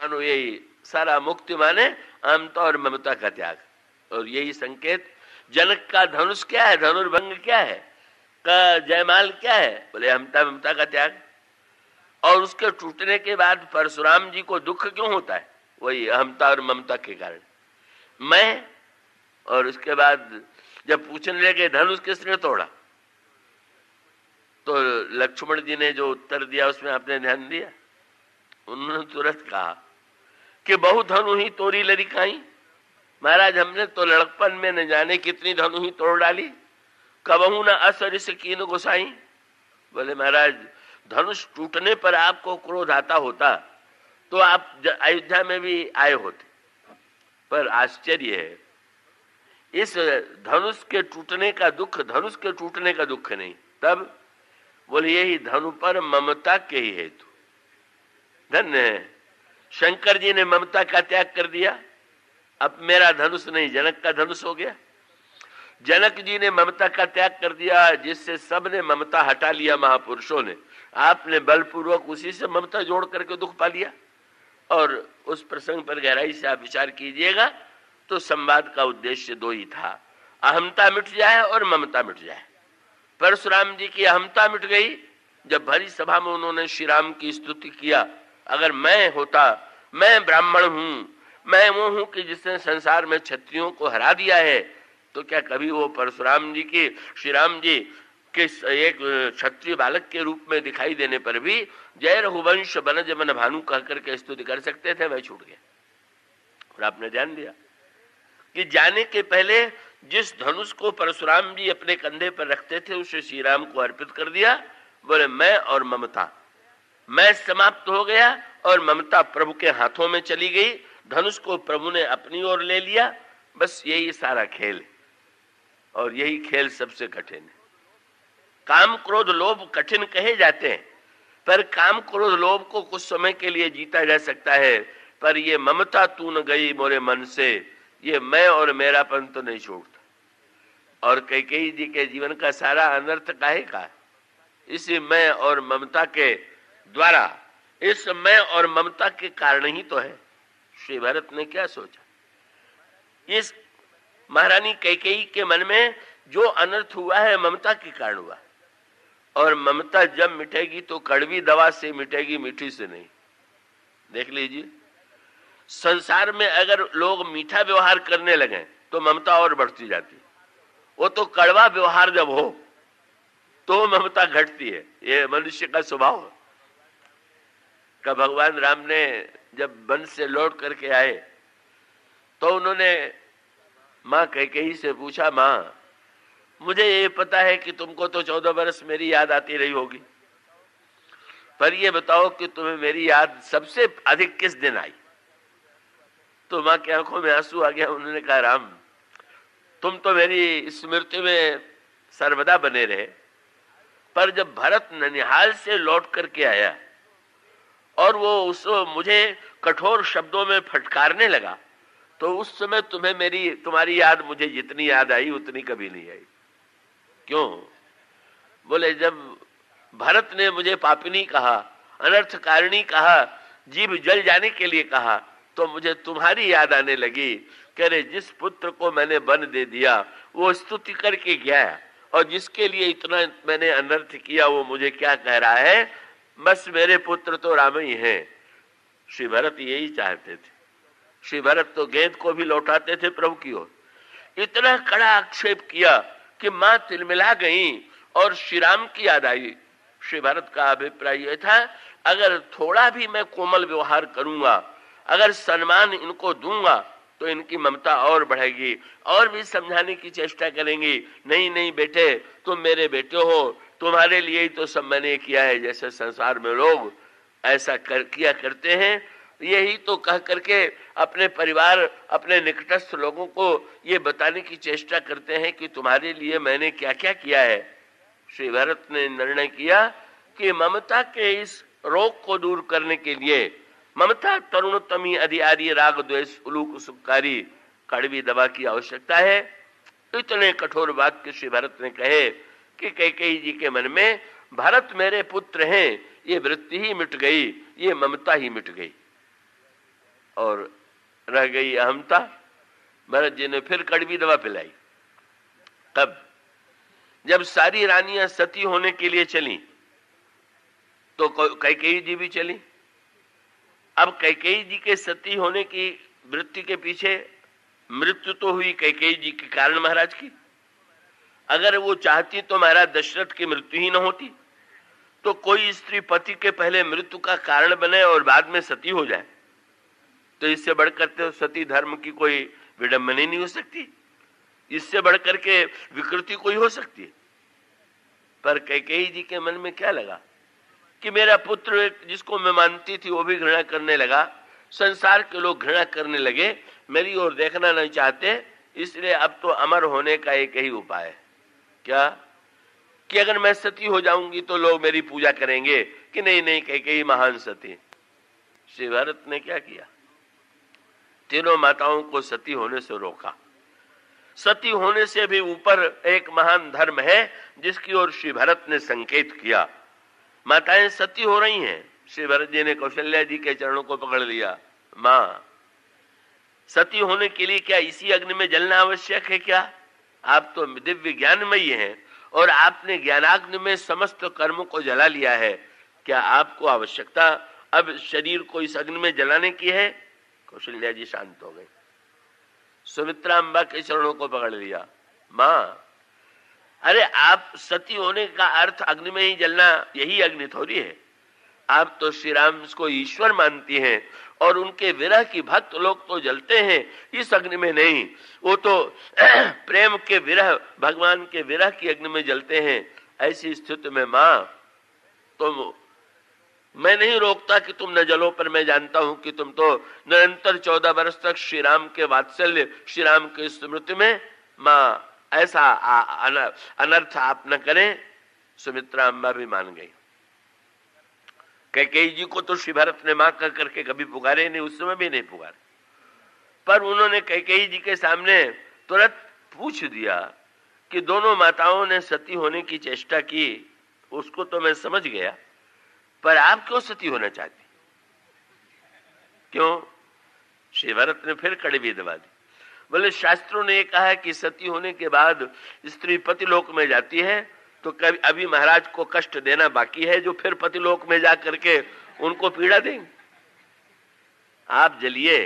मानो यही सारा मुक्ति माने अहमता और ममता का त्याग। और यही संकेत जनक का धनुष क्या है, धनुर्भंग क्या है, का जयमाल क्या है, बोले अहमता ममता का त्याग। और उसके टूटने के बाद परशुराम जी को दुख क्यों होता है, वही अहमता और ममता के कारण। मैं, और उसके बाद जब पूछने लगे धनुष किसने तोड़ा, तो लक्ष्मण जी ने जो उत्तर दिया उसमें आपने ध्यान दिया। उन्होंने तुरंत कहा कि बहु धनु ही तोड़ी लड़िकाई। महाराज हमने तो लड़कपन में न जाने कितनी धनु ही तोड़ डाली, कबहू न असर से कीन गुसाई। बोले महाराज धनुष टूटने पर आपको क्रोध आता होता तो आप अयोध्या में भी आए होते, पर आश्चर्य है इस धनुष के टूटने का दुख धनुष के टूटने का दुख नहीं। तब बोले यही धनु पर ममता के ही हेतु। धन्य है शंकर जी ने ममता का त्याग कर दिया, अब मेरा धनुष नहीं जनक का धनुष हो गया। जनक जी ने ममता का त्याग कर दिया, जिससे सबने ममता हटा लिया महापुरुषों ने। आपने बलपूर्वक उसी से ममता जोड़ करके दुख पा लिया। और उस प्रसंग पर गहराई से आप विचार कीजिएगा तो संवाद का उद्देश्य दो ही था, अहमता मिट जाए और ममता मिट जाए। परशुराम जी की अहमता मिट गई जब भरी सभा में उन्होंने श्री राम की स्तुति किया। अगर मैं होता, मैं ब्राह्मण हूं, मैं वो हूं कि जिसने संसार में क्षत्रियों को हरा दिया है, तो क्या कभी वो परशुराम जी की श्री राम जी के एक क्षत्रिय बालक के रूप में दिखाई देने पर भी जय रघुवंश बनज मन भानु कह करके स्तुति कर सकते थे? मैं छूट गया। और आपने ध्यान दिया कि जाने के पहले जिस धनुष को परशुराम जी अपने कंधे पर रखते थे उसे श्री राम को अर्पित कर दिया। बोले मैं और ममता, मैं समाप्त हो गया और ममता प्रभु के हाथों में चली गई। धनुष को प्रभु ने अपनी ओर ले लिया। बस यही सारा खेल है और यही खेल सबसे कठिन है। काम क्रोध लोभ कठिन कहे जाते हैं, पर काम क्रोध लोभ को कुछ समय के लिए जीता जा सकता है, पर ये ममता तू न गई मोरे मन से, ये मैं और मेरापन तो नहीं छोड़ता। और कैकेयी जी के जीवन का सारा अनर्थ काहे का, इसी मैं और ममता के द्वारा, इस मैं और ममता के कारण ही तो है। श्री भरत ने क्या सोचा, इस महारानी कैकेयी के मन में जो अनर्थ हुआ है ममता के कारण हुआ, और ममता जब मिटेगी तो कड़वी दवा से मिटेगी, मीठी से नहीं। देख लीजिए संसार में अगर लोग मीठा व्यवहार करने लगे तो ममता और बढ़ती जाती, वो तो कड़वा व्यवहार जब हो तो ममता घटती है। ये मनुष्य का स्वभाव है। का भगवान राम ने जब वन से लौट करके आए तो उन्होंने माँ कैकेयी से पूछा, माँ मुझे ये पता है कि तुमको तो 14 वर्ष मेरी याद आती रही होगी, पर ये बताओ कि तुम्हें मेरी याद सबसे अधिक किस दिन आई? तो माँ की आंखों में आंसू आ गया। उन्होंने कहा, राम तुम तो मेरी स्मृति में सर्वदा बने रहे, पर जब भरत ननिहाल से लौट करके आया और वो उसको मुझे कठोर शब्दों में फटकारने लगा, तो उस समय तुम्हारी याद मुझे जितनी याद आई उतनी कभी नहीं आई। क्यों? बोले जब भरत ने मुझे पापिनी कहा, अनर्थकारिणी कहा, जीभ जल जाने के लिए कहा, तो मुझे तुम्हारी याद आने लगी। कह रहे जिस पुत्र को मैंने वन दे दिया वो स्तुति करके गया, और जिसके लिए इतना मैंने अनर्थ किया वो मुझे क्या कह रहा है, बस मेरे पुत्र तो राम ही हैं। श्री भरत यही चाहते थे। श्री भरत तो गेंद को भी लौटाते थे प्रभु की ओर। इतना कड़ा आक्षेप किया कि मां तिलमिला गई और श्री राम की याद आई। श्री भरत का अभिप्राय यह था, अगर थोड़ा भी मैं कोमल व्यवहार करूंगा, अगर सम्मान इनको दूंगा तो इनकी ममता और बढ़ेगी, और भी समझाने की चेष्टा करेंगी। नहीं नहीं बेटे, तुम मेरे बेटे हो, तुम्हारे लिए ही तो सब मैंने किया है। जैसे संसार में लोग ऐसा किया करते हैं, यही तो कह करके अपने परिवार, अपने निकटस्थ लोगों को ये बताने की चेष्टा करते हैं कि तुम्हारे लिए मैंने क्या क्या किया है। श्री भरत ने निर्णय किया कि ममता के इस रोग को दूर करने के लिए, ममता तरुणतमी अधियारी राग द्वेष उलूक सुखकारी कड़वी दवा की आवश्यकता है। इतने कठोर वाक्य श्री भरत ने कहे कि कैकेयी जी के मन में भरत मेरे पुत्र हैं ये वृत्ति ही मिट गई, ये ममता ही मिट गई। और रह गई अहमता। भरत जी ने फिर कड़वी दवा पिलाई। कब? जब सारी रानियां सती होने के लिए चली तो कैकेयी जी भी चली। अब कैकेयी जी के सती होने की वृत्ति के पीछे मृत्यु तो हुई कैकेयी जी के कारण महाराज की। अगर वो चाहती तो महाराज दशरथ की मृत्यु ही न होती। तो कोई स्त्री पति के पहले मृत्यु का कारण बने और बाद में सती हो जाए तो इससे बढ़कर तो सती धर्म की कोई विडंबना नहीं हो सकती, इससे बढ़कर के विकृति कोई हो सकती है। पर कैकेयी जी के मन में क्या लगा कि मेरा पुत्र जिसको मैं मानती थी वो भी घृणा करने लगा, संसार के लोग घृणा करने लगे, मेरी ओर देखना नहीं चाहते, इसलिए अब तो अमर होने का एक ही उपाय है। क्या? कि अगर मैं सती हो जाऊंगी तो लोग मेरी पूजा करेंगे कि नहीं नहीं कैकेयी महान सती। श्री भरत ने क्या किया? तीनों माताओं को सती होने से रोका। सती होने से भी ऊपर एक महान धर्म है जिसकी ओर श्री भरत ने संकेत किया। माताएं सती हो रही हैं। श्री भरत जी ने कौशल्या जी के चरणों को पकड़ लिया। मां, सती होने के लिए क्या इसी अग्नि में जलना आवश्यक है क्या? आप तो दिव्य ज्ञानमयी हैं और आपने ज्ञानाग्नि में समस्त कर्मों को जला लिया है। क्या आपको आवश्यकता अब शरीर को इस अग्नि में जलाने की है? कौशल्या जी शांत हो गई। सुमित्रा अम्बा के चरणों को पकड़ लिया। मां, अरे आप सती होने का अर्थ अग्नि में ही जलना, यही अग्नि थोड़ी है। आप तो श्री राम को ईश्वर मानती हैं और उनके विरह की भक्त लोग तो जलते हैं इस अग्नि में नहीं, वो तो प्रेम के विरह, भगवान के विरह की अग्नि में जलते हैं। ऐसी स्थिति में मां, तुम, मैं नहीं रोकता कि तुम न जलो, पर मैं जानता हूं कि तुम तो निरंतर 14 वर्ष तक श्री राम के वात्सल्य, श्री राम के स्मृति में, मां ऐसा अनर्थ आप न करें। सुमित्रा अम्बा भी मान गई। कैकेयी जी को तो श्री भरत ने मां कह करके कभी पुकारे नहीं, उस समय भी नहीं पुकारे, पर उन्होंने कैकेयी जी के सामने तुरंत पूछ दिया कि दोनों माताओं ने सती होने की चेष्टा की, उसको तो मैं समझ गया, पर आप क्यों सती होना चाहती? क्यों? श्री भरत ने फिर कड़वी दबा दी। बोले शास्त्रों ने कहा है कि सती होने के बाद स्त्री पतिलोक में जाती है, तो कभी अभी महाराज को कष्ट देना बाकी है जो फिर पतिलोक में जा करके उनको पीड़ा देंगे। आप जलिए,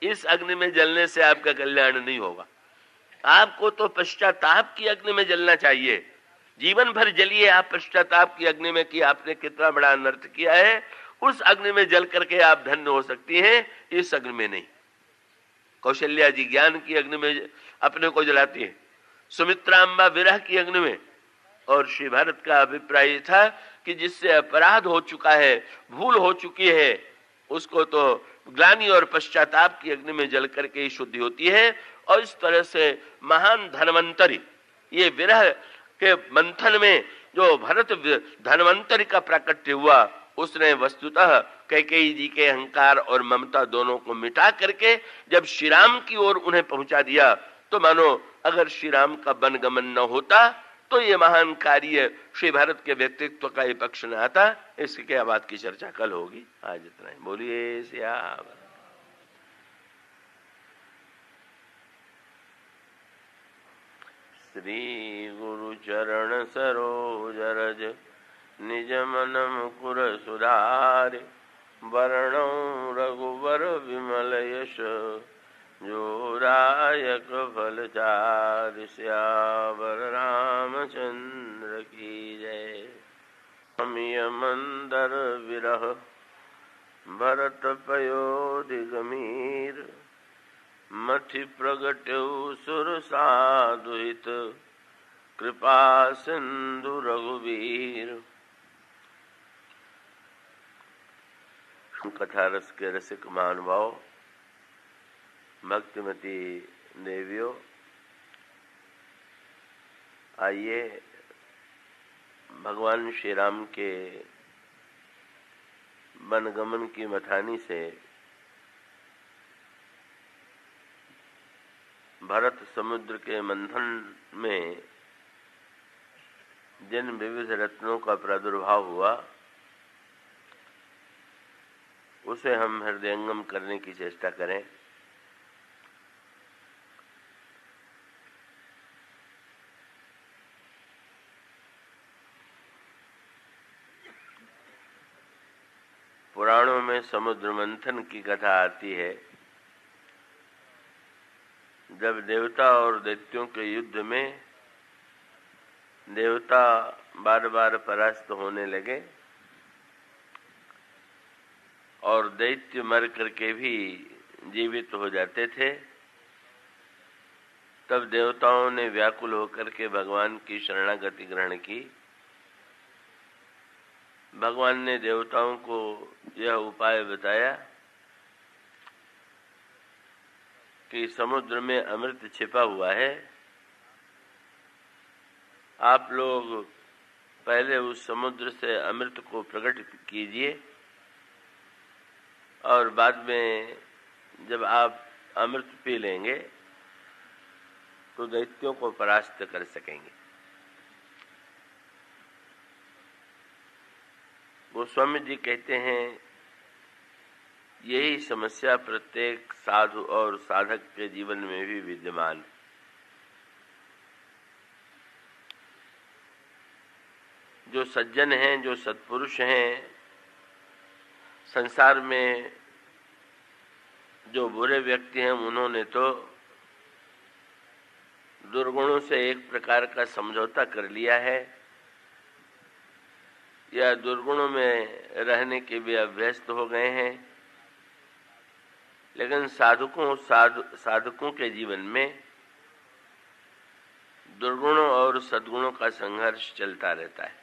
इस अग्नि में जलने से आपका कल्याण नहीं होगा। आपको तो पश्चाताप की अग्नि में जलना चाहिए। जीवन भर जलिए आप पश्चाताप की अग्नि में कि आपने कितना बड़ा अनर्थ किया है। उस अग्नि में जल करके आप धन्य हो सकती हैं, इस अग्नि में नहीं। कौशल्या जी ज्ञान की अग्नि में अपने को जलाती है, सुमित्रा अम्बा विरह की अग्नि में, और श्री भारत का अभिप्राय था कि जिससे अपराध हो चुका है, भूल हो चुकी है, उसको तो ग्लानि और पश्चाताप की अग्नि में जल करके ही शुद्धि होती है। और इस तरह से महान धन्वंतरी, ये विरह के मंथन में जो भरत धन्वंतरी का प्राकट्य हुआ, उसने वस्तुतः कैकेयी जी के अहंकार और ममता दोनों को मिटा करके जब श्री राम की ओर उन्हें पहुंचा दिया, तो मानो अगर श्री राम का वनगमन न होता तो ये महान कार्य श्री भारत के व्यक्तित्व का ये पक्ष न आता। इसकी क्या बात की चर्चा कल होगी, आज इतना ही। बोलिए श्याम। श्री गुरु चरण सरोज रज निज मन मुकुर सुधारि, वरणो रघुवर विमल यश जो दायक फल चारि, सियावर रामचंद्र की जय। अमिय मंदर विरह भरत पयोधि गमीर, मथि प्रगट्यौ सुर साधु हित, कृपा सिंधु रघुवीर। कथा रस के रसिक महानुभाव, भक्तिमती देवियों, आइए भगवान श्री राम के वनगमन की मथानी से भरत समुद्र के मंथन में जिन विविध रत्नों का प्रादुर्भाव हुआ, उसे हम हृदयंगम करने की चेष्टा करें। पुराणों में समुद्र मंथन की कथा आती है। जब देवता और दैत्यों के युद्ध में देवता बार बार परास्त होने लगे और दैत्य मर करके भी जीवित हो जाते थे, तब देवताओं ने व्याकुल होकर के भगवान की शरणागति ग्रहण की। भगवान ने देवताओं को यह उपाय बताया कि समुद्र में अमृत छिपा हुआ है, आप लोग पहले उस समुद्र से अमृत को प्रकट कीजिए और बाद में जब आप अमृत पी लेंगे तो दैत्यों को परास्त कर सकेंगे। गोस्वामी जी कहते हैं यही समस्या प्रत्येक साधु और साधक के जीवन में भी विद्यमान है। जो सज्जन हैं, जो सत्पुरुष हैं, संसार में जो बुरे व्यक्ति हैं, उन्होंने तो दुर्गुणों से एक प्रकार का समझौता कर लिया है या दुर्गुणों में रहने के भी अभ्यस्त हो गए हैं। लेकिन साधकों के जीवन में दुर्गुणों और सद्गुणों का संघर्ष चलता रहता है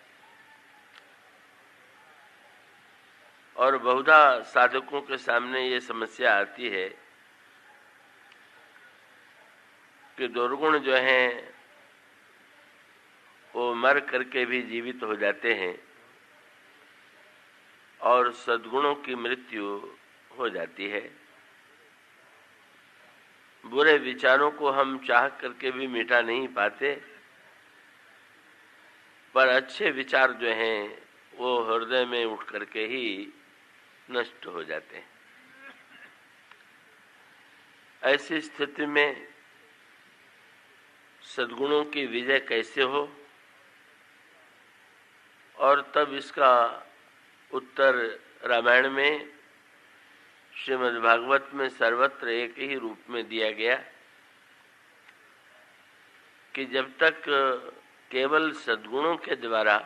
और बहुधा साधकों के सामने ये समस्या आती है कि दुर्गुण जो हैं वो मर करके भी जीवित हो जाते हैं और सद्गुणों की मृत्यु हो जाती है। बुरे विचारों को हम चाह करके भी मिटा नहीं पाते, पर अच्छे विचार जो हैं वो हृदय में उठ करके ही नष्ट हो जाते हैं। ऐसी स्थिति में सद्गुणों की विजय कैसे हो, और तब इसका उत्तर रामायण में, श्रीमद् भागवत में सर्वत्र एक ही रूप में दिया गया कि जब तक केवल सद्गुणों के द्वारा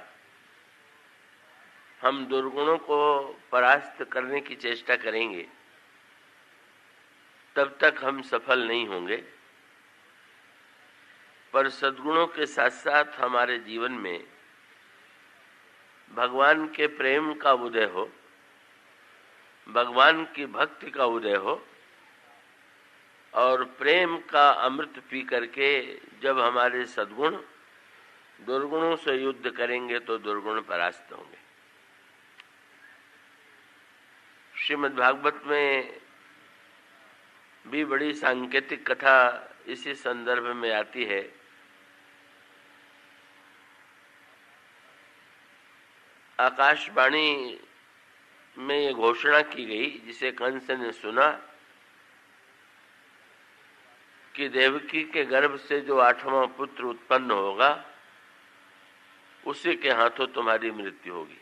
हम दुर्गुणों को परास्त करने की चेष्टा करेंगे तब तक हम सफल नहीं होंगे। पर सद्गुणों के साथ साथ हमारे जीवन में भगवान के प्रेम का उदय हो, भगवान की भक्ति का उदय हो और प्रेम का अमृत पी करके जब हमारे सद्गुण दुर्गुणों से युद्ध करेंगे तो दुर्गुण परास्त होंगे। श्रीमद् भागवत में भी बड़ी सांकेतिक कथा इसी संदर्भ में आती है। आकाशवाणी में ये घोषणा की गई, जिसे कंस ने सुना, कि देवकी के गर्भ से जो 8वां पुत्र उत्पन्न होगा उसी के हाथों तुम्हारी मृत्यु होगी।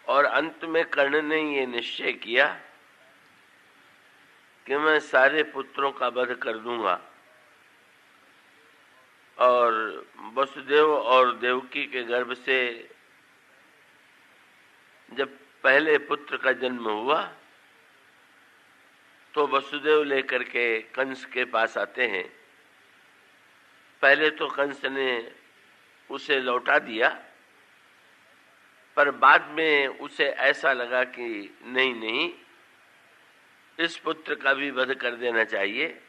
और अंत में कर्ण ने ये निश्चय किया कि मैं सारे पुत्रों का वध कर दूंगा और वसुदेव और देवकी के गर्भ से जब पहले पुत्र का जन्म हुआ तो वसुदेव लेकर के कंस के पास आते हैं। पहले तो कंस ने उसे लौटा दिया, पर बाद में उसे ऐसा लगा कि नहीं, इस पुत्र का भी वध कर देना चाहिए।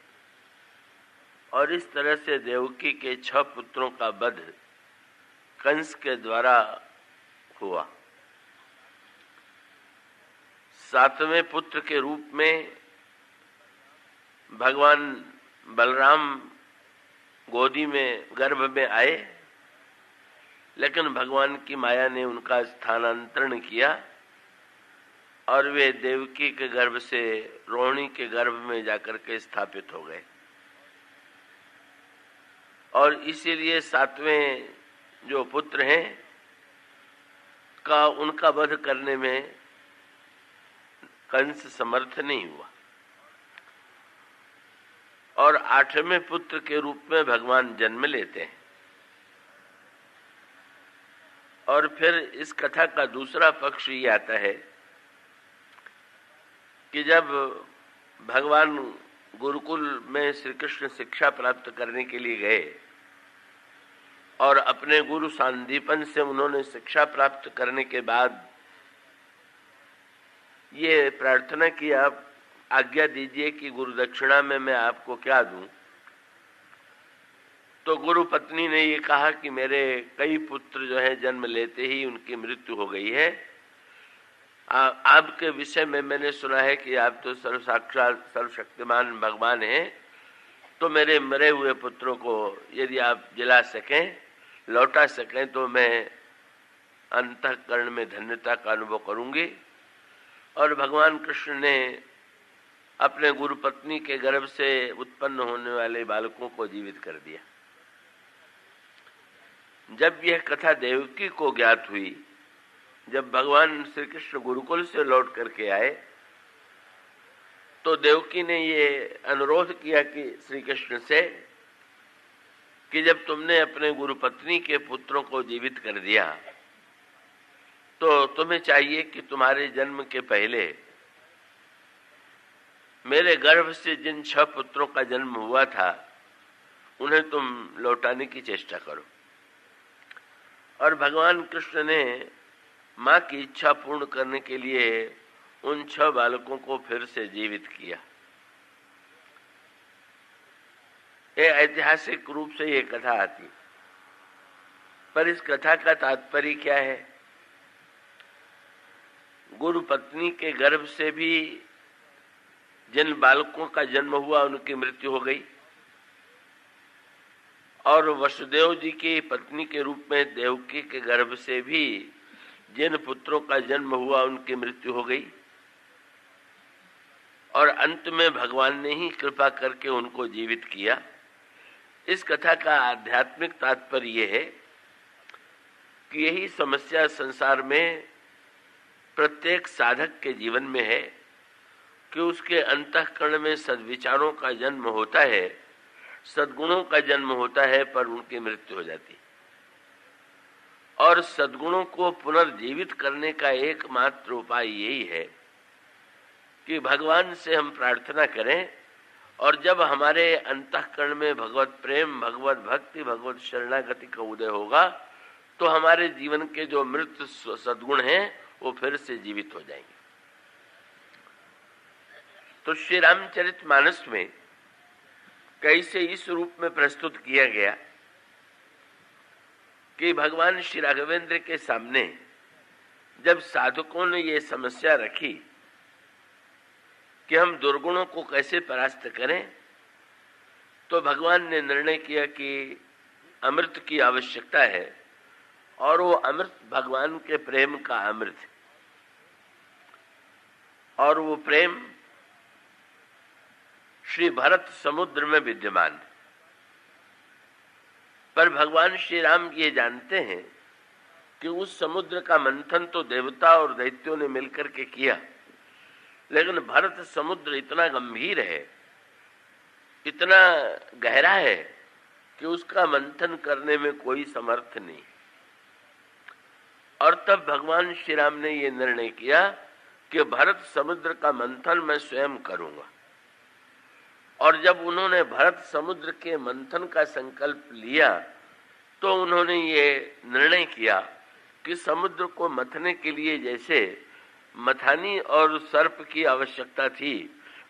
और इस तरह से देवकी के 6 पुत्रों का वध कंस के द्वारा हुआ। 7वें पुत्र के रूप में भगवान बलराम गोदी में गर्भ में आए, लेकिन भगवान की माया ने उनका स्थानांतरण किया और वे देवकी के गर्भ से रोहिणी के गर्भ में जाकर के स्थापित हो गए। और इसीलिए 7वें जो पुत्र हैं का उनका वध करने में कंस समर्थ नहीं हुआ। और 8वें पुत्र के रूप में भगवान जन्म लेते हैं। और फिर इस कथा का दूसरा पक्ष ये आता है कि जब भगवान गुरुकुल में श्री कृष्ण शिक्षा प्राप्त करने के लिए गए और अपने गुरु सांदीपन से उन्होंने शिक्षा प्राप्त करने के बाद ये प्रार्थना की, आप आज्ञा दीजिए कि गुरु दक्षिणा में मैं आपको क्या दूं। तो गुरु पत्नी ने ये कहा कि मेरे कई पुत्र जो है जन्म लेते ही उनकी मृत्यु हो गई है। आपके विषय में मैंने सुना है कि आप तो सर्वसाक्षात सर्वशक्तिमान भगवान हैं, तो मेरे मरे हुए पुत्रों को यदि आप जिला सकें, लौटा सकें, तो मैं अंतःकरण में धन्यता का अनुभव करूंगी। और भगवान कृष्ण ने अपने गुरु पत्नी के गर्भ से उत्पन्न होने वाले बालकों को जीवित कर दिया। जब यह कथा देवकी को ज्ञात हुई, जब भगवान श्री कृष्ण गुरुकुल से लौट करके आए, तो देवकी ने ये अनुरोध किया कि श्री कृष्ण से कि जब तुमने अपने गुरु पत्नी के पुत्रों को जीवित कर दिया, तो तुम्हें चाहिए कि तुम्हारे जन्म के पहले मेरे गर्भ से जिन 6 पुत्रों का जन्म हुआ था उन्हें तुम लौटाने की चेष्टा करो। और भगवान कृष्ण ने मां की इच्छा पूर्ण करने के लिए उन 6 बालकों को फिर से जीवित किया। ये ऐतिहासिक रूप से ये कथा आती, पर इस कथा का तात्पर्य क्या है? गुरु पत्नी के गर्भ से भी जिन बालकों का जन्म हुआ उनकी मृत्यु हो गई, और वसुदेव जी की पत्नी के रूप में देवकी के गर्भ से भी जिन पुत्रों का जन्म हुआ उनकी मृत्यु हो गई, और अंत में भगवान ने ही कृपा करके उनको जीवित किया। इस कथा का आध्यात्मिक तात्पर्य यह है कि यही समस्या संसार में प्रत्येक साधक के जीवन में है कि उसके अंतःकरण में सद्विचारों का जन्म होता है, सद्गुणों का जन्म होता है, पर उनकी मृत्यु हो जाती है। और सद्गुणों को पुनर्जीवित करने का एकमात्र उपाय यही है कि भगवान से हम प्रार्थना करें, और जब हमारे अंतःकरण में भगवत प्रेम, भगवत भक्ति, भगवत शरणागति का उदय होगा, तो हमारे जीवन के जो मृत सद्गुण हैं वो फिर से जीवित हो जाएंगे। तो श्री रामचरितमानस में कैसे इस रूप में प्रस्तुत किया गया कि भगवान श्री राघवेंद्र के सामने जब साधकों ने ये समस्या रखी कि हम दुर्गुणों को कैसे परास्त करें, तो भगवान ने निर्णय किया कि अमृत की आवश्यकता है, और वो अमृत भगवान के प्रेम का अमृत है। और वो प्रेम श्री भरत समुद्र में विद्यमान है। पर भगवान श्री राम ये जानते हैं कि उस समुद्र का मंथन तो देवता और दैत्यों ने मिलकर के किया, लेकिन भरत समुद्र इतना गंभीर है, इतना गहरा है कि उसका मंथन करने में कोई समर्थ नहीं। और तब भगवान श्री राम ने ये निर्णय किया कि भरत समुद्र का मंथन मैं स्वयं करूंगा। और जब उन्होंने भरत समुद्र के मंथन का संकल्प लिया, तो उन्होंने ये निर्णय किया कि समुद्र को मथने के लिए जैसे मथानी और सर्प की आवश्यकता थी,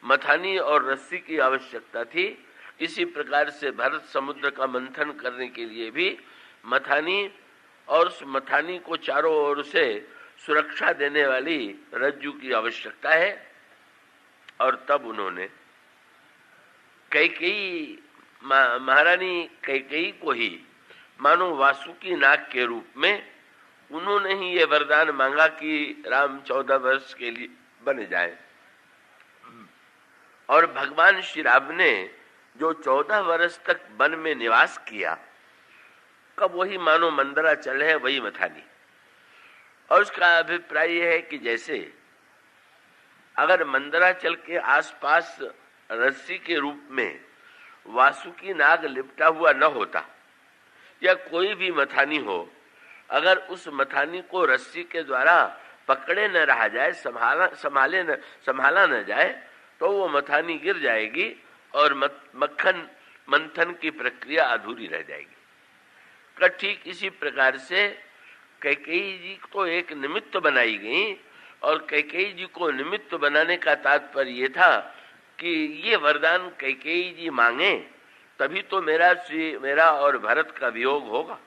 मथानी और रस्सी की आवश्यकता थी, इसी प्रकार से भरत समुद्र का मंथन करने के लिए भी मथानी और उस मथानी को चारों ओर से सुरक्षा देने वाली रज्जू की आवश्यकता है। और तब उन्होंने कैकेयी महारानी कैकेयी को ही मानो वासुकी नाग के रूप में उन्होंने ही ये वरदान मांगा कि राम 14 वर्ष के लिए बन जाए। और भगवान श्री राम ने जो 14 वर्ष तक वन में निवास किया, कब वही मानो मंदराचल है, वही मथानी। और उसका अभिप्राय यह है कि जैसे अगर मंदराचल के आसपास रस्सी के रूप में वासुकी नाग लिपटा हुआ न होता, या कोई भी मथानी हो, अगर उस मथानी को रस्सी के द्वारा पकड़े न रहा जाए, संभाला न जाए, तो वो मथानी गिर जाएगी और मक्खन मंथन की प्रक्रिया अधूरी रह जाएगी। ठीक इसी प्रकार से कैकेयी जी को एक निमित्त बनाई गई, और कैकेयी जी को निमित्त बनाने का तात्पर्य ये था कि ये वरदान कैकेयी जी मांगे तभी तो मेरा और भरत का वियोग होगा,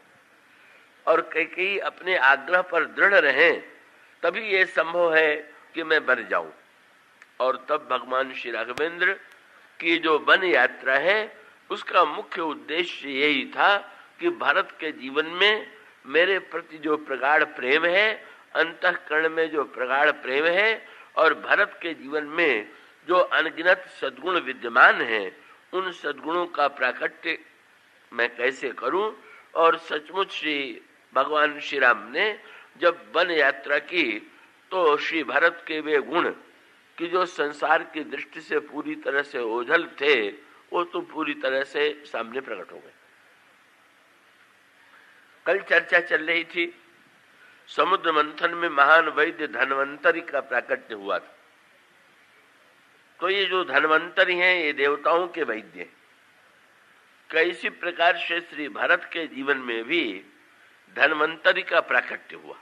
और कैकेयी अपने आग्रह पर दृढ़ रहें तभी ये संभव है कि मैं वन जाऊं। और तब भगवान श्री राघवेंद्र की जो वन यात्रा है उसका मुख्य उद्देश्य यही था कि भरत के जीवन में मेरे प्रति जो प्रगाढ़ प्रेम है, अंतःकरण में जो प्रगाढ़ प्रेम है, और भरत के जीवन में जो अनगिनत सद्गुण विद्यमान हैं, उन सद्गुणों का प्राकट्य मैं कैसे करूं। और सचमुच श्री भगवान श्री राम ने जब वन यात्रा की तो श्री भरत के वे गुण कि जो संसार की दृष्टि से पूरी तरह से ओझल थे, वो तो पूरी तरह से सामने प्रकट हो गए। कल चर्चा चल रही थी, समुद्र मंथन में महान वैद्य धन्वंतरी का प्राकट्य हुआ था। तो ये जो धन्वंतरी हैं, ये देवताओं के वैद्य हैं। कैसी प्रकार से श्री भरत के जीवन में भी धन्वंतरी का प्राकट्य हुआ,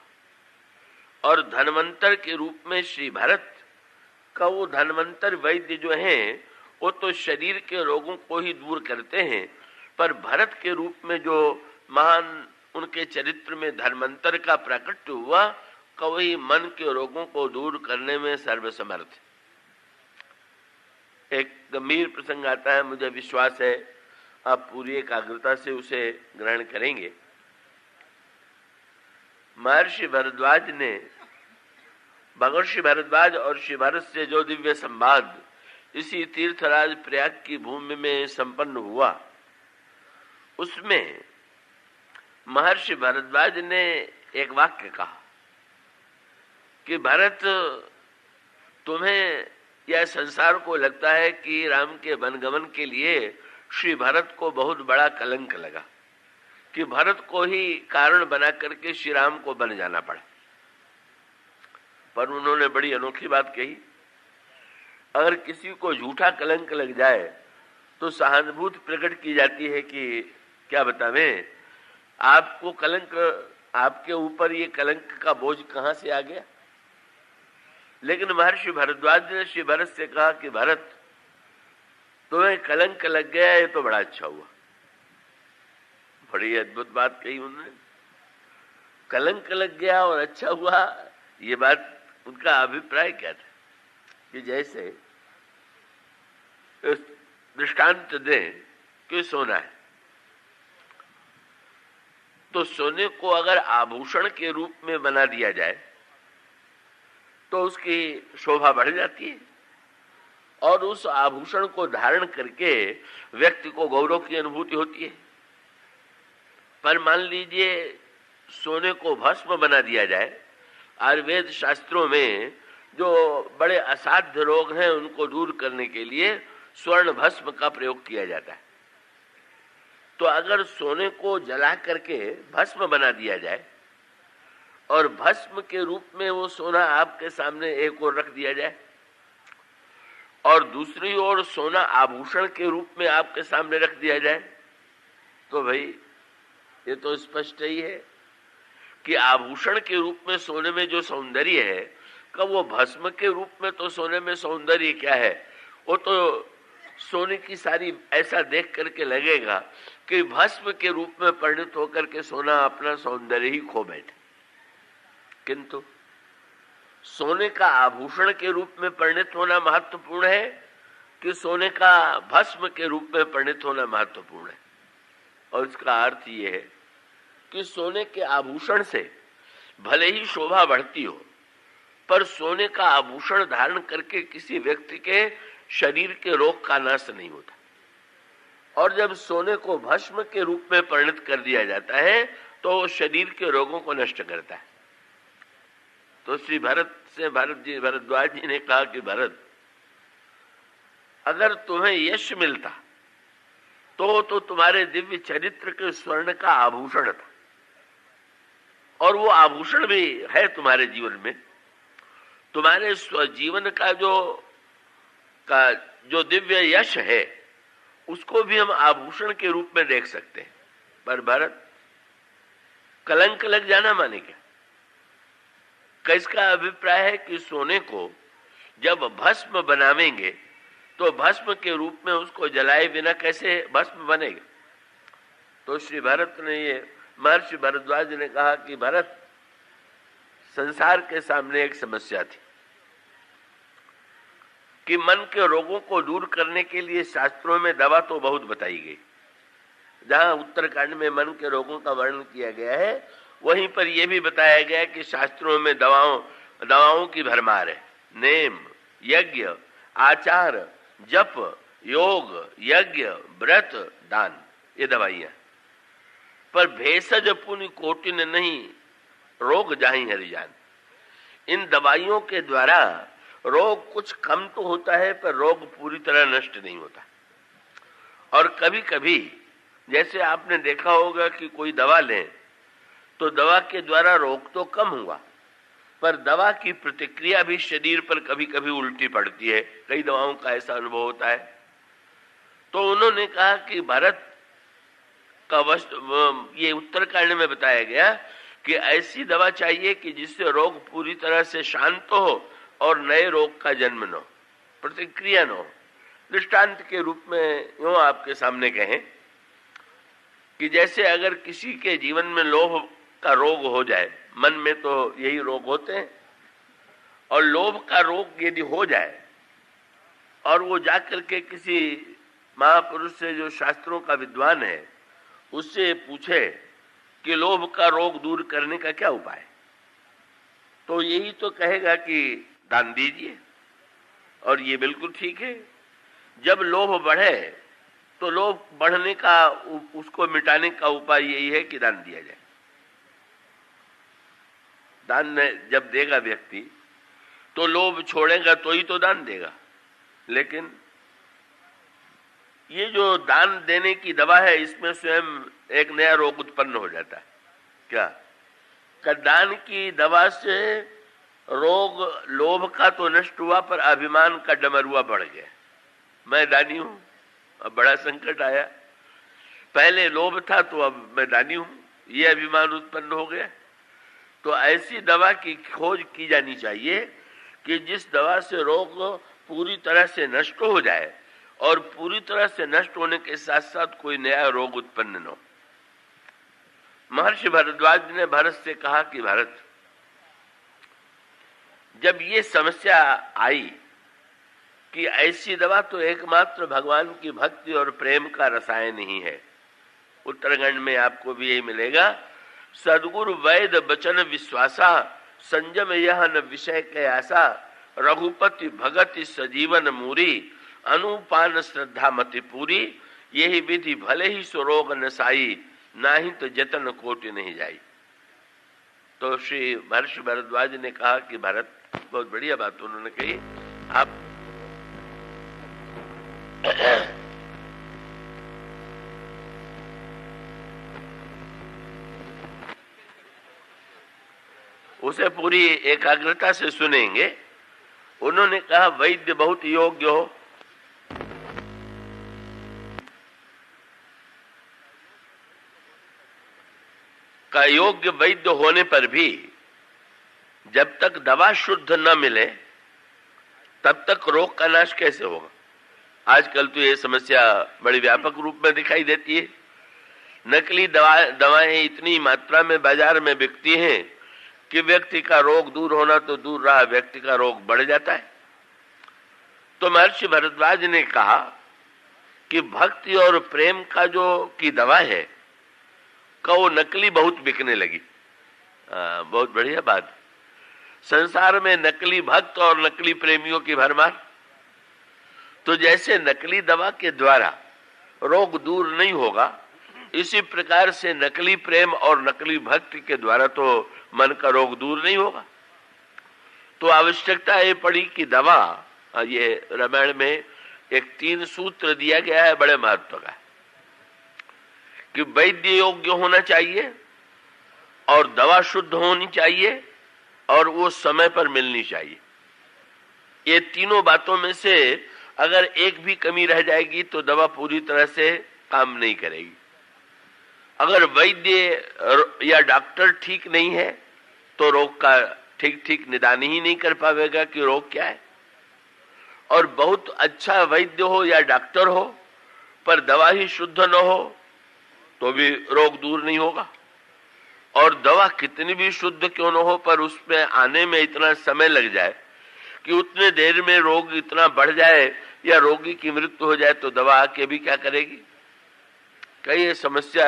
और धन्वंतर के रूप में श्री भरत का वो धन्वंतर वैद्य जो हैं, वो तो शरीर के रोगों को ही दूर करते हैं, पर भरत के रूप में जो महान उनके चरित्र में धन्वंतर का प्राकट्य हुआ, का वही मन के रोगों को दूर करने में सर्वसमर्थ। एक गंभीर प्रसंग आता है, मुझे विश्वास है आप पूरी एकाग्रता से उसे ग्रहण करेंगे। महर्षि भरद्वाज ने, महर्षि भरद्वाज और श्री भरत से जो दिव्य संवाद इसी तीर्थराज प्रयाग की भूमि में संपन्न हुआ, उसमें महर्षि भरद्वाज ने एक वाक्य कहा कि भरत, तुम्हें यह संसार को लगता है कि राम के वनगमन के लिए श्री भरत को बहुत बड़ा कलंक लगा, कि भरत को ही कारण बना करके श्री राम को बन जाना पड़ा। पर उन्होंने बड़ी अनोखी बात कही, अगर किसी को झूठा कलंक लग जाए तो सहानुभूति प्रकट की जाती है कि क्या बतावें, आपको कलंक, आपके ऊपर ये कलंक का बोझ कहां से आ गया। लेकिन महर्षि भरद्वाज ने श्री भरत से कहा कि भरत, तुम्हें कलंक लग गया, ये तो बड़ा अच्छा हुआ। बड़ी अद्भुत बात कही उन्होंने, कलंक लग गया और अच्छा हुआ। ये बात, उनका अभिप्राय क्या था कि जैसे दृष्टांत दें कि सोना है, तो सोने को अगर आभूषण के रूप में बना दिया जाए तो उसकी शोभा बढ़ जाती है, और उस आभूषण को धारण करके व्यक्ति को गौरव की अनुभूति होती है। पर मान लीजिए सोने को भस्म बना दिया जाए, आयुर्वेद शास्त्रों में जो बड़े असाध्य रोग हैं उनको दूर करने के लिए स्वर्ण भस्म का प्रयोग किया जाता है। तो अगर सोने को जला करके भस्म बना दिया जाए और भस्म के रूप में वो सोना आपके सामने एक ओर रख दिया जाए, और दूसरी ओर सोना आभूषण के रूप में आपके सामने रख दिया जाए, तो भाई ये तो स्पष्ट ही है कि आभूषण के रूप में सोने में जो सौंदर्य है, कब वो भस्म के रूप में तो सोने में सौंदर्य क्या है, वो तो सोने की सारी ऐसा देख करके लगेगा कि भस्म के रूप में परिणत होकर के सोना अपना सौंदर्य ही खो बैठे। किंतु सोने का आभूषण के रूप में परिणत होना महत्वपूर्ण है कि सोने का भस्म के रूप में परिणत होना महत्वपूर्ण है। और इसका अर्थ ये है कि सोने के आभूषण से भले ही शोभा बढ़ती हो, पर सोने का आभूषण धारण करके किसी व्यक्ति के शरीर के रोग का नाश नहीं होता। और जब सोने को भस्म के रूप में परिणत कर दिया जाता है तो शरीर के रोगों को नष्ट करता है। तो श्री भरद्वाज जी ने कहा कि भरत, अगर तुम्हें यश मिलता तो तुम्हारे दिव्य चरित्र के स्वर्ण का आभूषण था, और वो आभूषण भी है तुम्हारे जीवन में। तुम्हारे स्वजीवन का जो दिव्य यश है उसको भी हम आभूषण के रूप में देख सकते हैं। पर भरत, कलंक लग जाना माने क्या? किसका अभिप्राय है कि सोने को जब भस्म बनावेंगे तो भस्म के रूप में उसको जलाए बिना कैसे भस्म बनेगा? तो श्री भरत ने महर्षि भरद्वाज ने कहा कि भरत, संसार के सामने एक समस्या थी कि मन के रोगों को दूर करने के लिए शास्त्रों में दवा तो बहुत बताई गई। जहां उत्तरकांड में मन के रोगों का वर्णन किया गया है, वहीं पर यह भी बताया गया कि शास्त्रों में दवाओं की भरमार है। नेम, यज्ञ, आचार, जप, योग, यज्ञ, व्रत, दान, ये दवाइयां। पर भेषज पुनि कोटिन नहीं, रोग जाहि हरिजान। इन दवाइयों के द्वारा रोग कुछ कम तो होता है, पर रोग पूरी तरह नष्ट नहीं होता। और कभी कभी जैसे आपने देखा होगा कि कोई दवा लें तो दवा के द्वारा रोग तो कम हुआ, पर दवा की प्रतिक्रिया भी शरीर पर कभी कभी उल्टी पड़ती है। कई दवाओं का ऐसा अनुभव होता है। तो उन्होंने कहा कि भारत का ये उत्तरकांड में बताया गया कि ऐसी दवा चाहिए कि जिससे रोग पूरी तरह से शांत हो और नए रोग का जन्म न हो, प्रतिक्रिया न हो। दृष्टांत के रूप में यूं आपके सामने कहें कि जैसे अगर किसी के जीवन में लोभ का रोग हो जाए, मन में तो यही रोग होते हैं, और लोभ का रोग यदि हो जाए और वो जाकर के किसी महापुरुष से जो शास्त्रों का विद्वान है उससे पूछे कि लोभ का रोग दूर करने का क्या उपाय, तो यही तो कहेगा कि दान दीजिए। और ये बिल्कुल ठीक है। जब लोभ बढ़े तो लोभ बढ़ने का, उसको मिटाने का उपाय यही है कि दान दिया जाए। दान जब देगा व्यक्ति तो लोभ छोड़ेगा तो ही तो दान देगा। लेकिन ये जो दान देने की दवा है, इसमें स्वयं एक नया रोग उत्पन्न हो जाता है। क्या? दान की दवा से रोग लोभ का तो नष्ट हुआ, पर अभिमान का डमरुआ बढ़ गया। मैं दानी हूं, अब बड़ा संकट आया। पहले लोभ था तो अब मैं दानी हूं, ये अभिमान उत्पन्न हो गया। तो ऐसी दवा की खोज की जानी चाहिए कि जिस दवा से रोग पूरी तरह से नष्ट हो जाए और पूरी तरह से नष्ट होने के साथ साथ कोई नया रोग उत्पन्न न हो। महर्षि भरद्वाज ने भरत से कहा कि भरत, जब ये समस्या आई कि ऐसी दवा तो एकमात्र भगवान की भक्ति और प्रेम का रसायन ही है। उत्तराखंड में आपको भी यही मिलेगा। सदगुरु वैद बचन विश्वासा, संजम यह न विषय के आशा, रघुपति भगति सजीवन मूरी, अनुपान श्रद्धा मति पूरी, यही विधि भले ही सुरोग नसाई, नाही तो जतन कोटि नहीं जाई। तो श्री महर्षि भरद्वाज ने कहा कि भरत, बहुत बढ़िया बात उन्होंने कही। आप उसे पूरी एकाग्रता से सुनेंगे। उन्होंने कहा वैद्य बहुत योग्य हो, का योग्य वैद्य होने पर भी जब तक दवा शुद्ध न मिले तब तक रोग का नाश कैसे होगा? आजकल तो ये समस्या बड़ी व्यापक रूप में दिखाई देती है। नकली दवाएं इतनी मात्रा में बाजार में बिकती हैं कि व्यक्ति का रोग दूर होना तो दूर रहा, व्यक्ति का रोग बढ़ जाता है। तो महर्षि भरद्वाज ने कहा कि भक्ति और प्रेम का की दवा है का वो नकली बहुत बिकने लगी। बहुत बढ़िया बात। संसार में नकली भक्त और नकली प्रेमियों की भरमार। तो जैसे नकली दवा के द्वारा रोग दूर नहीं होगा, इसी प्रकार से नकली प्रेम और नकली भक्ति के द्वारा तो मन का रोग दूर नहीं होगा। तो आवश्यकता ये पड़ी कि दवा, ये रामायण में एक 3 सूत्र दिया गया है बड़े महत्व का, कि वैद्य योग्य होना चाहिए और दवा शुद्ध होनी चाहिए और वो समय पर मिलनी चाहिए। ये तीनों बातों में से अगर एक भी कमी रह जाएगी तो दवा पूरी तरह से काम नहीं करेगी। अगर वैद्य या डॉक्टर ठीक नहीं है तो रोग का ठीक निदान ही नहीं कर पाएगा कि रोग क्या है। और बहुत अच्छा वैद्य हो या डॉक्टर हो पर दवा ही शुद्ध न हो तो भी रोग दूर नहीं होगा। और दवा कितनी भी शुद्ध क्यों न हो पर उसमें आने में इतना समय लग जाए कि उतने देर में रोग इतना बढ़ जाए या रोगी की मृत्यु हो जाए तो दवा आके भी क्या करेगी। कई समस्या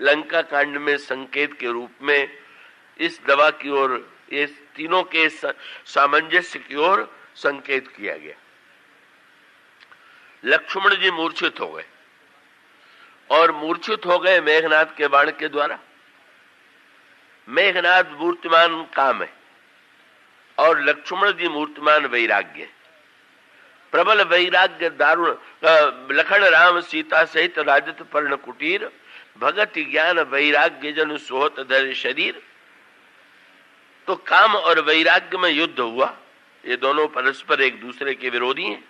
लंका कांड में संकेत के रूप में इस दवा की ओर, ये तीनों के सामंजस्य की ओर संकेत किया गया। लक्ष्मण जी मूर्छित हो गए और मूर्छित हो गए मेघनाद के बाण के द्वारा। मेघनाद मूर्तिमान काम है और लक्ष्मण जी मूर्तिमान वैराग्य। प्रबल वैराग्य दारुण लखन राम सीता सहित राजत पर्ण कुटीर, भगत ज्ञान वैराग्य जन सोहत धर शरीर। तो काम और वैराग्य में युद्ध हुआ। ये दोनों परस्पर एक दूसरे के विरोधी हैं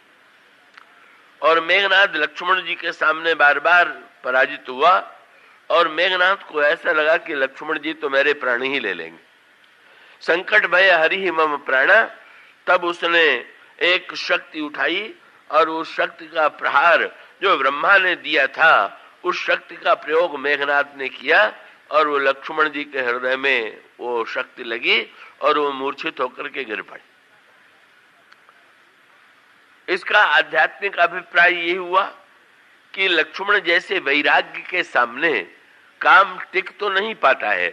और मेघनाद लक्ष्मण जी के सामने बार बार पराजित हुआ और मेघनाद को ऐसा लगा कि लक्ष्मण जी तो मेरे प्राण ही ले लेंगे। संकट भय हरि मम प्राणा। तब उसने एक शक्ति उठाई और उस शक्ति का प्रहार जो ब्रह्मा ने दिया था उस शक्ति का प्रयोग मेघनाद ने किया और वो लक्ष्मण जी के हृदय में वो शक्ति लगी और वो मूर्छित होकर के गिर पड़े। इसका आध्यात्मिक अभिप्राय ये हुआ कि लक्ष्मण जैसे वैराग्य के सामने काम टिक तो नहीं पाता है,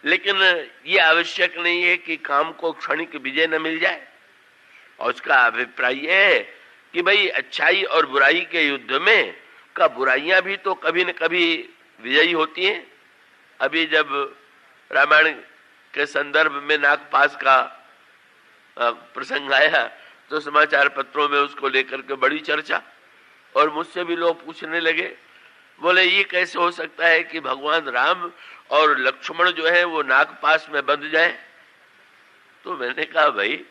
लेकिन ये आवश्यक नहीं है कि काम को क्षणिक विजय न मिल जाए। और उसका अभिप्राय यह है कि भाई अच्छाई और बुराई के युद्ध में का बुराइयां भी तो कभी न कभी विजयी होती हैं। अभी जब रामायण के संदर्भ में नागपाश का प्रसंग आया तो समाचार पत्रों में उसको लेकर के बड़ी चर्चा, और मुझसे भी लोग पूछने लगे, बोले ये कैसे हो सकता है कि भगवान राम और लक्ष्मण जो है वो नागपाश में बंध जाए। तो मैंने कहा भाई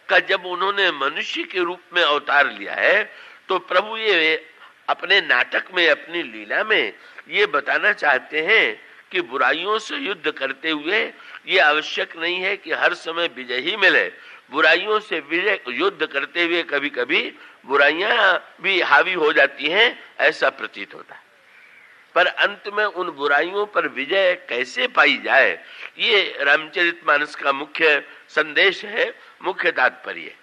का जब उन्होंने मनुष्य के रूप में अवतार लिया है तो प्रभु ये अपने नाटक में, अपनी लीला में ये बताना चाहते हैं कि बुराइयों से युद्ध करते हुए ये आवश्यक नहीं है कि हर समय विजय ही मिले। बुराइयों से विजय युद्ध करते हुए कभी कभी बुराइयां भी हावी हो जाती हैं, ऐसा प्रतीत होता है। पर अंत में उन बुराइयों पर विजय कैसे पाई जाए, ये रामचरितमानस का मुख्य संदेश है, मुख्य तात्पर्य।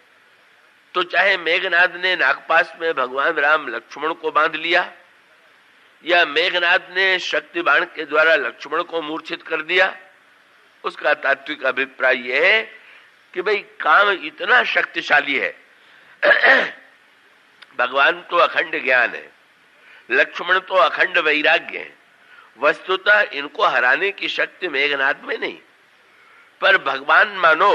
तो चाहे मेघनाद ने नागपाश में भगवान राम लक्ष्मण को बांध लिया या मेघनाद ने शक्ति बाण के द्वारा लक्ष्मण को मूर्छित कर दिया, उसका तात्विक अभिप्राय यह है कि भाई काम इतना शक्तिशाली है। भगवान तो अखंड ज्ञान है, लक्ष्मण तो अखंड वैराग्य है। वस्तुतः इनको हराने की शक्ति मेघनाद में नहीं, पर भगवान मानो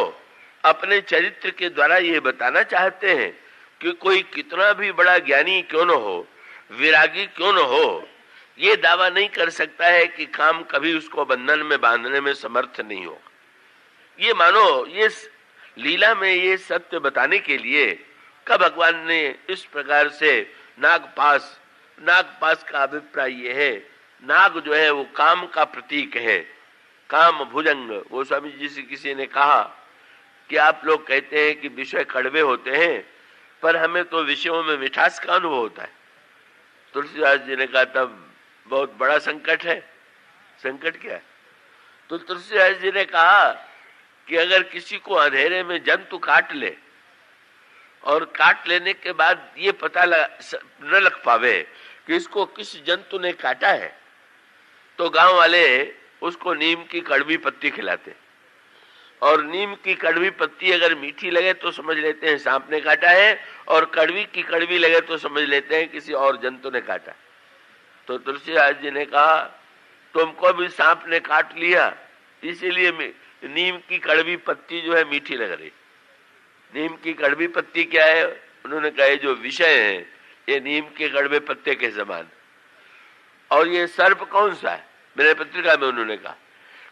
अपने चरित्र के द्वारा ये बताना चाहते हैं कि कोई कितना भी बड़ा ज्ञानी क्यों न हो, विरागी क्यों न हो, ये दावा नहीं कर सकता है कि काम कभी उसको बंधन में बांधने में समर्थ नहीं होगा। ये मानो ये लीला में ये सत्य बताने के लिए का भगवान ने इस प्रकार से नागपाश का अभिप्राय ये है, नाग जो है वो काम का प्रतीक है, काम भुजंग। वो स्वामी जी से किसी ने कहा कि आप लोग कहते हैं कि विषय कड़वे होते हैं पर हमें तो विषयों में मिठास का अनुभव होता है। तुलसीदास जी ने कहा तब बहुत बड़ा संकट है। संकट क्या है? तो तुलसीदास जी ने कहा कि अगर किसी को अंधेरे में जंतु काट ले और काट लेने के बाद ये पता न लग पावे कि इसको किस जंतु ने काटा है, तो गांव वाले उसको नीम की कड़वी पत्ती खिलाते और नीम की कड़वी पत्ती अगर मीठी लगे तो समझ लेते हैं सांप ने काटा है, और कड़वी की कड़वी लगे तो समझ लेते हैं किसी और जंतु ने काटा। तो तुलसीदास जी ने कहा तुमको भी सांप ने काट लिया, इसीलिए नीम की कड़वी पत्ती जो है मीठी लग रही। नीम की कड़वी पत्ती क्या है? उन्होंने कहा जो विषय है ये नीम के कड़वे पत्ते के समान। और ये सर्प कौन सा है? मेरे पत्रिका में उन्होंने कहा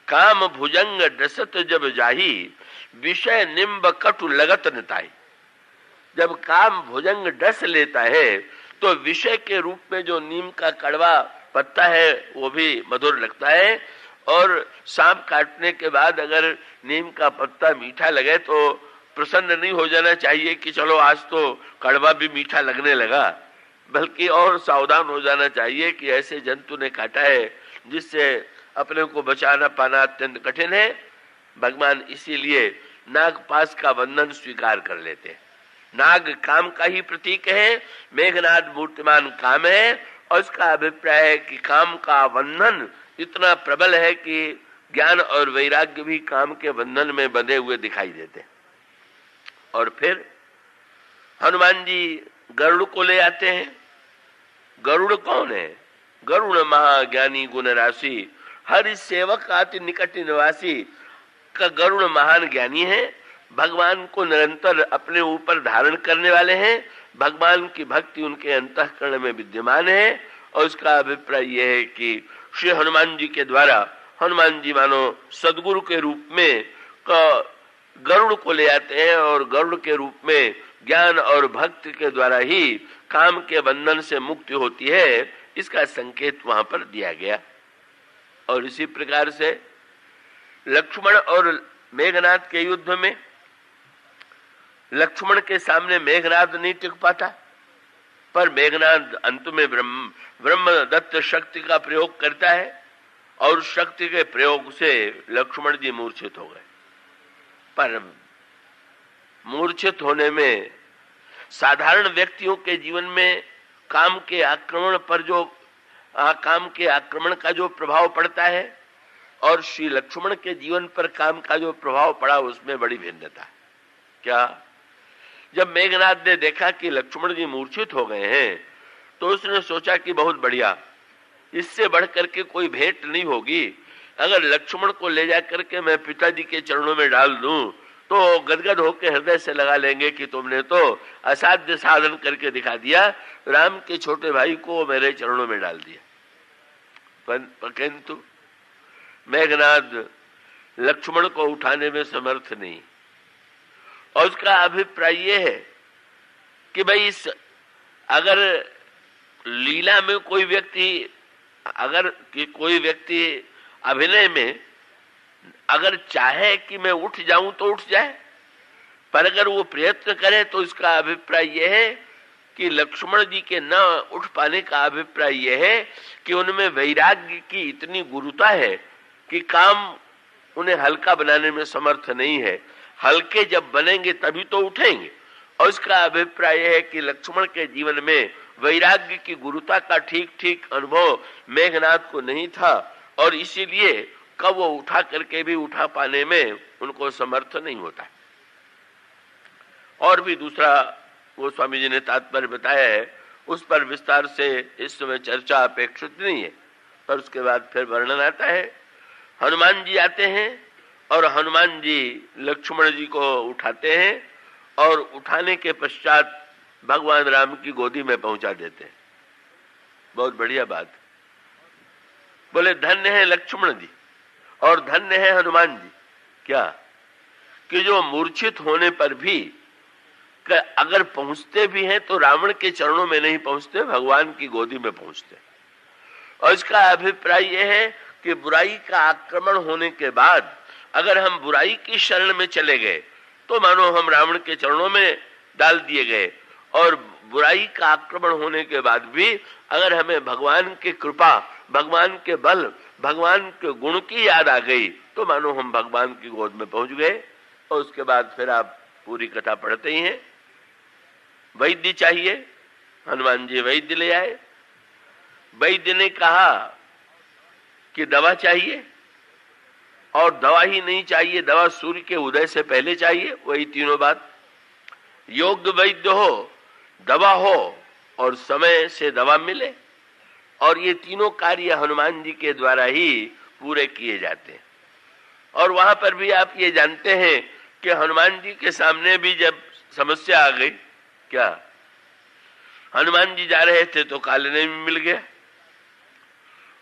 काम भुजंग डसत जब जाही विषय निम्ब कटु लगत नताई। जब काम भुजंग डस लेता है तो विषय के रूप में जो नीम का कड़वा पत्ता है वो भी मधुर लगता है, और सांप काटने के बाद अगर नीम का पत्ता मीठा लगे तो प्रसन्न नहीं हो जाना चाहिए कि चलो आज तो कड़वा भी मीठा लगने लगा, बल्कि और सावधान हो जाना चाहिए कि ऐसे जंतु ने काटा है जिससे अपने को बचाना पाना अत्यंत कठिन है। भगवान इसीलिए नागपाश का बंधन स्वीकार कर लेते हैं। नाग काम का ही प्रतीक है, मेघनाद मूर्तिमान काम है, और उसका अभिप्राय है कि काम का बंधन इतना प्रबल है कि ज्ञान और वैराग्य भी काम के बंधन में बंधे हुए दिखाई देते हैं। और फिर हनुमान जी गरुड़ को ले आते हैं। गरुड़ कौन है? गरुड़ महाज्ञानी गुण राशि हरि सेवक अति निकट निवासी का गरुड़ महान ज्ञानी है, भगवान को निरंतर अपने ऊपर धारण करने वाले हैं, भगवान की भक्ति उनके अंतःकरण में विद्यमान है। और उसका अभिप्राय यह है कि श्री हनुमान जी के द्वारा हनुमान जी मानो सदगुरु के रूप में गरुड़ को ले आते हैं, और गरुड़ के रूप में ज्ञान और भक्ति के द्वारा ही काम के बंधन से मुक्ति होती है, इसका संकेत वहां पर दिया गया। और इसी प्रकार से लक्ष्मण और मेघनाद के युद्ध में लक्ष्मण के सामने मेघनाद नहीं टिक पाता, पर मेघनाद अंत में ब्रह्म दत्त शक्ति का प्रयोग करता है, और शक्ति के प्रयोग से लक्ष्मण जी मूर्छित हो गए। पर मूर्छित होने में साधारण व्यक्तियों के जीवन में काम के आक्रमण पर जो काम के आक्रमण का जो प्रभाव पड़ता है, और श्री लक्ष्मण के जीवन पर काम का जो प्रभाव पड़ा उसमें बड़ी भिन्नता है। क्या? जब मेघनाद ने देखा कि लक्ष्मण जी मूर्छित हो गए हैं तो उसने सोचा कि बहुत बढ़िया, इससे बढ़कर के कोई भेंट नहीं होगी। अगर लक्ष्मण को ले जाकर के मैं पिताजी के चरणों में डाल दूं तो गदगद होकर हृदय से लगा लेंगे कि तुमने तो असाध्य साधन करके दिखा दिया, राम के छोटे भाई को मेरे चरणों में डाल दिया। किंतु मेघनाद लक्ष्मण को उठाने में समर्थ नहीं, और उसका अभिप्राय यह है कि भाई अगर लीला में कोई व्यक्ति अभिनय में अगर चाहे कि मैं उठ जाऊं तो उठ जाए, पर अगर वो प्रयत्न करे तो इसका अभिप्राय यह है कि लक्ष्मण जी के न उठ पाने का अभिप्राय यह है कि उनमें वैराग्य की इतनी गुरुता है कि काम उन्हें हल्का बनाने में समर्थ नहीं है। हल्के जब बनेंगे तभी तो उठेंगे, और इसका अभिप्राय है कि लक्ष्मण के जीवन में वैराग्य की गुरुता का ठीक ठीक अनुभव मेघनाद को नहीं था, और इसीलिए कब वो उठा करके भी उठा पाने में उनको समर्थ नहीं होता। और भी दूसरा वो स्वामी जी ने तात्पर्य बताया है, उस पर विस्तार से इस समय चर्चा अपेक्षित नहीं है, पर उसके बाद फिर वर्णन आता है। हनुमान जी आते हैं और हनुमान जी लक्ष्मण जी को उठाते हैं, और उठाने के पश्चात भगवान राम की गोदी में पहुंचा देते हैं। बहुत बढ़िया बात। बोले धन्य है लक्ष्मण जी और धन्य है हनुमान जी। क्या कि जो मूर्छित होने पर भी अगर पहुंचते भी हैं तो रावण के चरणों में नहीं पहुंचते, भगवान की गोदी में पहुंचते। और इसका अभिप्राय यह है कि बुराई का आक्रमण होने के बाद अगर हम बुराई की शरण में चले गए तो मानो हम रावण के चरणों में डाल दिए गए, और बुराई का आक्रमण होने के बाद भी अगर हमें भगवान की कृपा, भगवान के बल, भगवान के गुण की याद आ गई तो मानो हम भगवान की गोद में पहुंच गए। और उसके बाद फिर आप पूरी कथा पढ़ते ही हैं। वैद्य चाहिए, हनुमान जी वैद्य ले आए। वैद्य ने कहा कि दवा चाहिए, और दवा ही नहीं चाहिए, दवा सूर्य के उदय से पहले चाहिए। वही तीनों बात, योग्य वैद्य हो, दवा हो और समय से दवा मिले। और ये तीनों कार्य हनुमान जी के द्वारा ही पूरे किए जाते हैं। और वहां पर भी आप ये जानते हैं कि हनुमान जी के सामने भी जब समस्या आ गई, क्या हनुमान जी जा रहे थे तो कालनेमी मिल गया,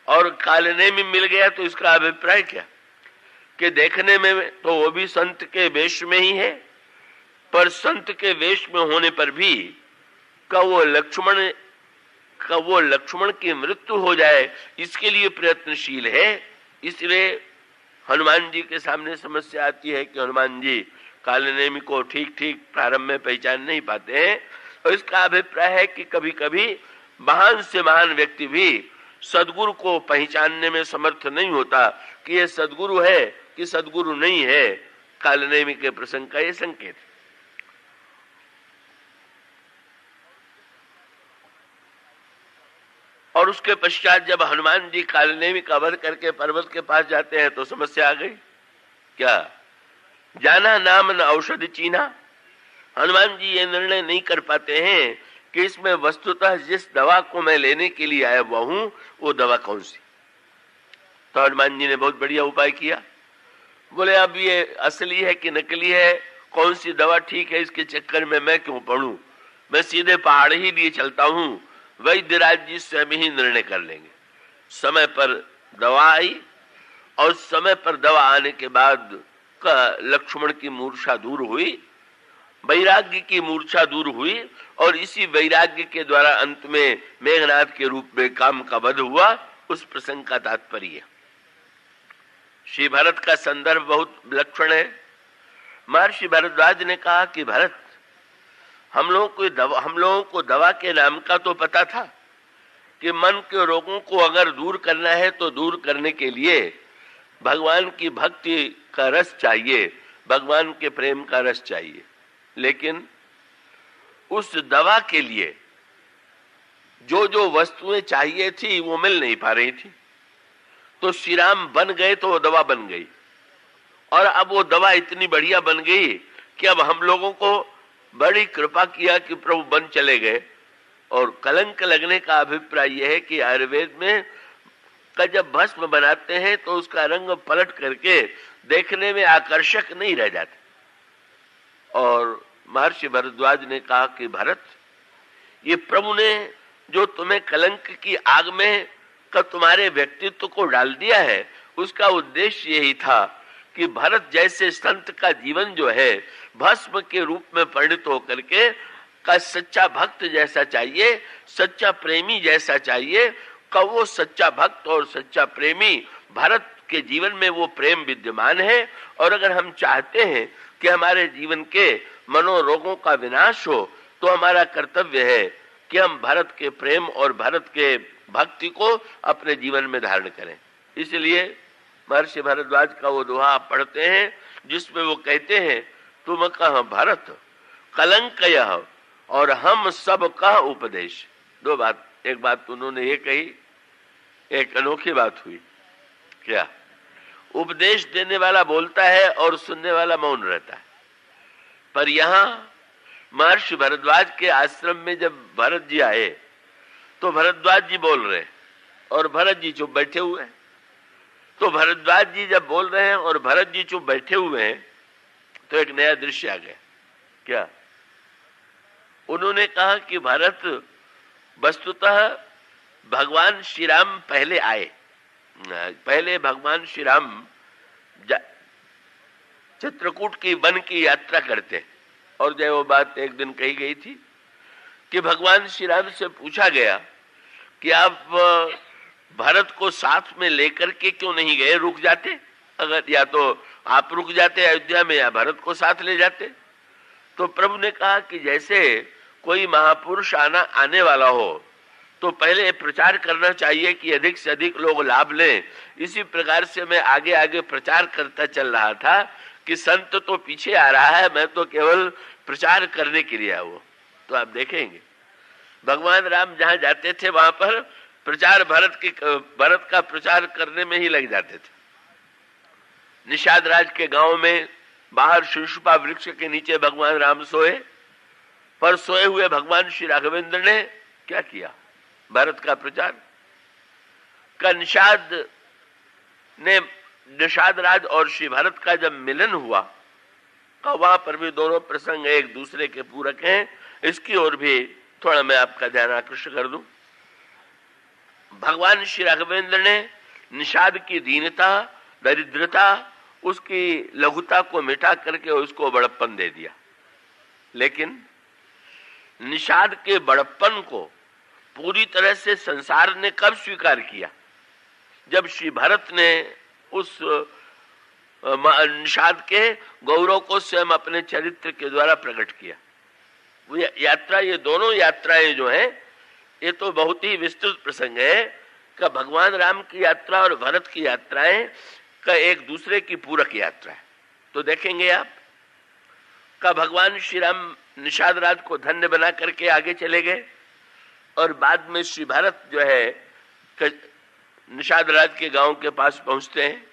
और कालनेमी मिल गया तो इसका अभिप्राय क्या कि देखने में तो वो भी संत के वेश में ही है, पर संत के वेश में होने पर भी का वो लक्ष्मण की मृत्यु हो जाए इसके लिए प्रयत्नशील है। इसलिए हनुमान जी के सामने समस्या आती है कि हनुमान जी कालनेमी को ठीक ठीक प्रारंभ में पहचान नहीं पाते हैं। और इसका अभिप्राय है कि कभी कभी महान से महान व्यक्ति भी सदगुरु को पहचानने में समर्थ नहीं होता कि ये सदगुरु है कि सदगुरु नहीं है। कालनेमी के प्रसंग का ये संकेत। और उसके पश्चात जब हनुमान जी कालनेमी का वध करके पर्वत के पास जाते हैं तो समस्या आ गई, क्या जाना नाम न औषधि चीना। हनुमान जी ये निर्णय नहीं कर पाते हैं कि इसमें वस्तुतः जिस दवा को मैं लेने के लिए आया हुआ हूं वो दवा कौन सी। तो हनुमान जी ने बहुत बढ़िया उपाय किया। बोले अब ये असली है कि नकली है, कौन सी दवा ठीक है, इसके चक्कर में मैं क्यों पढ़ूं। मैं सीधे पहाड़ ही लिए चलता हूं, वैद्यराज जी स्वयं ही निर्णय कर लेंगे। समय पर दवा आई और समय पर दवा आने के बाद लक्ष्मण की मूर्छा दूर हुई, वैराग्य की मूर्छा दूर हुई। और इसी वैराग्य के द्वारा अंत में मेघनाद के रूप में काम का वध हुआ। उस प्रसंग का तात्पर्य श्री भरत का संदर्भ बहुत विलक्षण है। महर्षि भरद्वाज ने कहा कि भरत, हम लोगों को दवा के नाम का तो पता था कि मन के रोगों को अगर दूर करना है तो दूर करने के लिए भगवान की भक्ति का रस चाहिए, भगवान के प्रेम का रस चाहिए। लेकिन उस दवा के लिए जो जो वस्तुएं चाहिए थी वो मिल नहीं पा रही थी। तो श्री राम बन गए तो वो दवा बन गई। और अब वो दवा इतनी बढ़िया बन गई कि अब हम लोगों को बड़ी कृपा किया कि प्रभु बन चले गए। और कलंक लगने का अभिप्राय यह है कि आयुर्वेद में का जब भस्म बनाते हैं तो उसका रंग पलट करके देखने में आकर्षक नहीं रह जाता। और महर्षि भरद्वाज ने कहा कि भरत, ये प्रभु ने जो तुम्हें कलंक की आग में का तुम्हारे व्यक्तित्व को डाल दिया है, उसका उद्देश्य यही था कि भरत जैसे संत का जीवन जो है भस्म के रूप में परिणत होकर के का सच्चा भक्त जैसा चाहिए, सच्चा प्रेमी जैसा चाहिए। का वो सच्चा भक्त और सच्चा प्रेमी भरत के जीवन में वो प्रेम विद्यमान है। और अगर हम चाहते हैं कि हमारे जीवन के मनोरोगों का विनाश हो तो हमारा कर्तव्य है कि हम भरत के प्रेम और भरत के भक्ति को अपने जीवन में धारण करें। इसलिए महर्षि भरद्वाज का वो दोहा पढ़ते हैं जिसमें वो कहते हैं, तुम कह भरत कलंक यह और हम सब का उपदेश। दो बात, एक बात उन्होंने ये कही, एक अनोखी बात हुई। क्या उपदेश देने वाला बोलता है और सुनने वाला मौन रहता है। पर यहाँ महर्षि भरद्वाज के आश्रम में जब भरत जी आए तो भरद्वाज जी बोल रहे और भरत जी चुप बैठे हुए हैं। तो भरद्वाज जी जब बोल रहे हैं और भरत जी चुप बैठे हुए हैं तो एक नया दृश्य आ गया। क्या उन्होंने कहा कि भरत, वस्तुतः भगवान श्री राम पहले आए। पहले भगवान श्री राम चित्रकूट की वन की यात्रा करते और जब वो बात एक दिन कही गई थी कि भगवान श्री राम से पूछा गया कि आप भरत को साथ में लेकर के क्यों नहीं गए, रुक जाते, अगर या तो आप रुक जाते अयोध्या में या भरत को साथ ले जाते। तो प्रभु ने कहा कि जैसे कोई महापुरुष आने वाला हो तो पहले प्रचार करना चाहिए कि अधिक से अधिक लोग लाभ लें। इसी प्रकार से मैं आगे आगे प्रचार करता चल रहा था कि संत तो पीछे आ रहा है, मैं तो केवल प्रचार करने के लिए आया। तो आप देखेंगे भगवान राम जहां जाते थे वहां पर प्रचार भरत का प्रचार करने में ही लग जाते थे। निषाद राज के गांव में बाहर शिशुपा वृक्ष के नीचे भगवान राम सोए, पर सोए हुए भगवान श्री राघवेंद्र ने क्या किया? भारत का प्रचार। निषाद राज और श्री भरत का जब मिलन हुआ तो वहां पर भी दोनों प्रसंग एक दूसरे के पूरक हैं। इसकी ओर भी थोड़ा मैं आपका ध्यान आकृष्ट कर दूं। भगवान श्री राघवेंद्र ने निषाद की दीनता, दरिद्रता, उसकी लघुता को मिटा करके उसको बड़प्पन दे दिया। लेकिन निषाद के बड़प्पन को पूरी तरह से संसार ने कब स्वीकार किया? जब श्री भरत ने उस निषाद के गौरव को स्वयं अपने चरित्र के द्वारा प्रकट किया। वो यात्रा, ये दोनों यात्राएं जो हैं, ये तो बहुत ही विस्तृत प्रसंग है कि भगवान राम की यात्रा और भरत की यात्राएं का एक दूसरे की पूरक यात्रा है। तो देखेंगे आप का भगवान श्री राम निषाद राज को धन्य बना करके आगे चले गए और बाद में श्री भरत जो है निषाद राज के गांव के पास पहुंचते हैं।